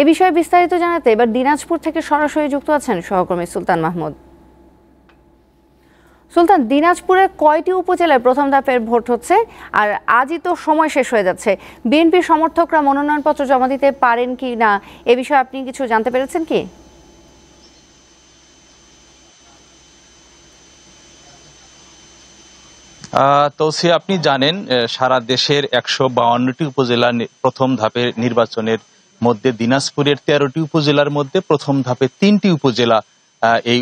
এ বিষয়ে বিস্তারিত জানাতে এবার দিনাজপুর থেকে সরাসরি যুক্ত আছেন সহকর্মী সুলতান মাহমুদ। সুলতান, দিনাজপুরে কয়টি উপজেলায় প্রথম ধাপের ভোট হচ্ছে, আর আজই তো সময় শেষ হয়ে যাচ্ছে, বিএনপির সমর্থকরা মনোনয়নপত্র জমা দিতে পারেন কি না এ বিষয়ে আপনি কিছু জানতে পেরেছেন কি? তৌসিয়া, আপনি জানেন সারা দেশের ১৫২টি উপজেলা প্রথম ধাপের নির্বাচনের মধ্যে দিনাজপুরের ১৩টি উপজেলার মধ্যে প্রথম ধাপে ৩টি উপজেলা এই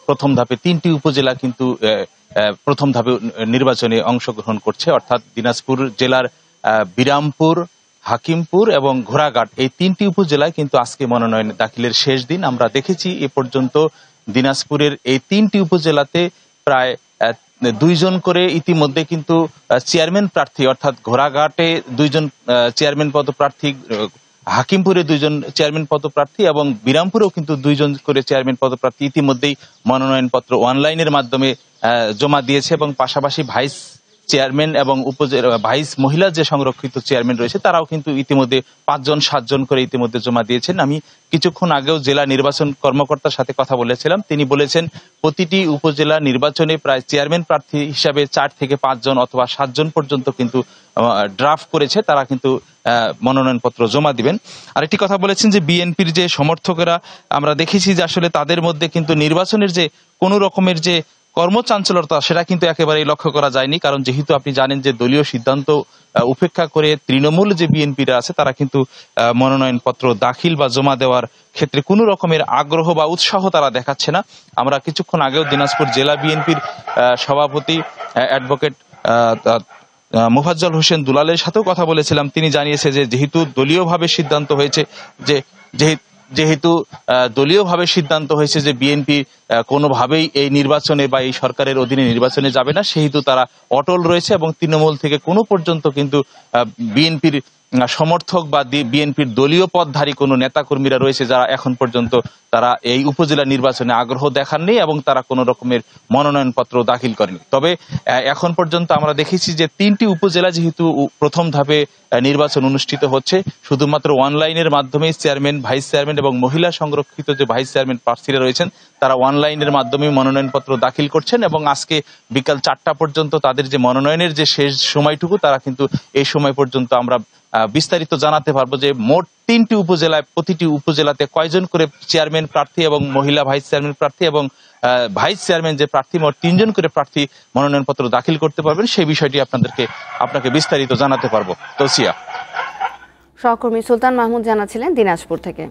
প্রথম ধাপে ৩টি উপজেলা কিন্তু প্রথম ধাপে নির্বাচনে অংশগ্রহণ করছে। অর্থাৎ দিনাজপুর জেলার বিরামপুর, হাকিমপুর এবং ঘোড়াঘাট এই ৩টি উপজেলায় কিন্তু আজকে মনোনয়ন দাখিলের শেষ দিন। আমরা দেখেছি এ পর্যন্ত দিনাজপুরের এই ৩টি উপজেলাতে প্রায় ২ জন করে ইতিমধ্যে কিন্তু চেয়ারম্যান প্রার্থী, অর্থাৎ ঘোড়াঘাটে ২ জন চেয়ারম্যান পদপ্রার্থী, হাকিমপুরে ২ জন চেয়ারম্যান পদপ্রার্থী এবং বিরামপুরেও কিন্তু ২ জন করে চেয়ারম্যান পদপ্রার্থী ইতিমধ্যেই মনোনয়নপত্র অনলাইনের মাধ্যমে জমা দিয়েছে এবং পাশাপাশি ভাইস চেয়ারম্যান এবং ভাইস মহিলা যে সংরক্ষিত চেয়ারম্যান রয়েছে তারাও কিন্তু ইতিমধ্যে ৫ জন ৭ জন করে ইতিমধ্যে জমা দিয়েছেন। আমি কিছুক্ষণ আগেও জেলা নির্বাচন কর্মকর্তার সাথে কথা বলেছিলাম, তিনি বলেছেন প্রতিটি উপজেলা নির্বাচনে প্রায় চেয়ারম্যান প্রার্থী হিসাবে ৪ থেকে ৫ জন অথবা ৭ জন পর্যন্ত কিন্তু ড্রাফট করেছে, তারা কিন্তু মনোনয়নপত্র জমা দিবেন। আরেকটি কথা বলেছেন যে বিএনপির যে সমর্থকেরা আমরা দেখেছি যে আসলে তাদের মধ্যে কিন্তু নির্বাচনের যে কোনো রকমের যে কর্মচাঞ্চলতা সেটা কিন্তু একেবারেই লক্ষ্য করা যায়নি, কারণ যেহেতু আপনি জানেন যে দলীয় সিদ্ধান্ত উপেক্ষা করে তৃণমূল যে বিএনপিরা আছে তারা কিন্তু মনোনয়নপত্র দাখিল বা জমা দেওয়ার ক্ষেত্রে কোনো রকমের আগ্রহ বা উৎসাহ তারা দেখাচ্ছে না। আমরা কিছুক্ষণ আগেও দিনাজপুর জেলা বিএনপির সভাপতি অ্যাডভোকেট মোফাজ্জল হোসেন দুলালের সাথেও কথা বলেছিলাম, তিনি জানিয়েছে যে যেহেতু দলীয়ভাবে সিদ্ধান্ত হয়েছে যে বিএনপি কোনোভাবেই এই নির্বাচনে বা এই সরকারের অধীনে নির্বাচনে যাবে না, সেহেতু তারা অটল রয়েছে এবং তৃণমূল থেকে কোনো পর্যন্ত কিন্তু বিএনপির সমর্থক বা বিএনপির দলীয় পদধারী কোনো নেতাকর্মীরা রয়েছে যারা এখন পর্যন্ত তারা এই উপজেলা নির্বাচনে আগ্রহ দেখাননি এবং তারা কোনো রকমের মনোনয়নপত্র দাখিল করেনি। তবে এখন পর্যন্ত আমরা দেখেছি যে ৩টি উপজেলা যেহেতু প্রথম ধাপে নির্বাচন অনুষ্ঠিত হচ্ছে, শুধুমাত্র অনলাইনের মাধ্যমে চেয়ারম্যান, ভাইস চেয়ারম্যান এবং মহিলা সংরক্ষিত যে ভাইস চেয়ারম্যান প্রার্থীরা রয়েছেন তারা অনলাইনের মাধ্যমে মনোনয়নপত্র দাখিল করছেন এবং আজকে বিকাল ৪টা পর্যন্ত তাদের যে মনোনয়নের যে শেষ সময়টুকু তারা কিন্তু এই সময় পর্যন্ত আমরা বিস্তারিত জানাতে পারবো যে মোট ৩টি উপজেলায় প্রতিটি উপজেলাতে কয়জন করে চেয়ারম্যান প্রার্থী এবং মহিলা ভাইস চেয়ারম্যান প্রার্থী এবং ভাইস চেয়ারম্যান যে প্রার্থী মোট ৩ জন করে প্রার্থী মনোনয়নপত্র দাখিল করতে পারবেন সেই বিষয়টি আপনাকে বিস্তারিত জানাতে পারবো। তৌসিয়া। সহকর্মী সুলতান মাহমুদ জানাচ্ছিলেন দিনাজপুর থেকে।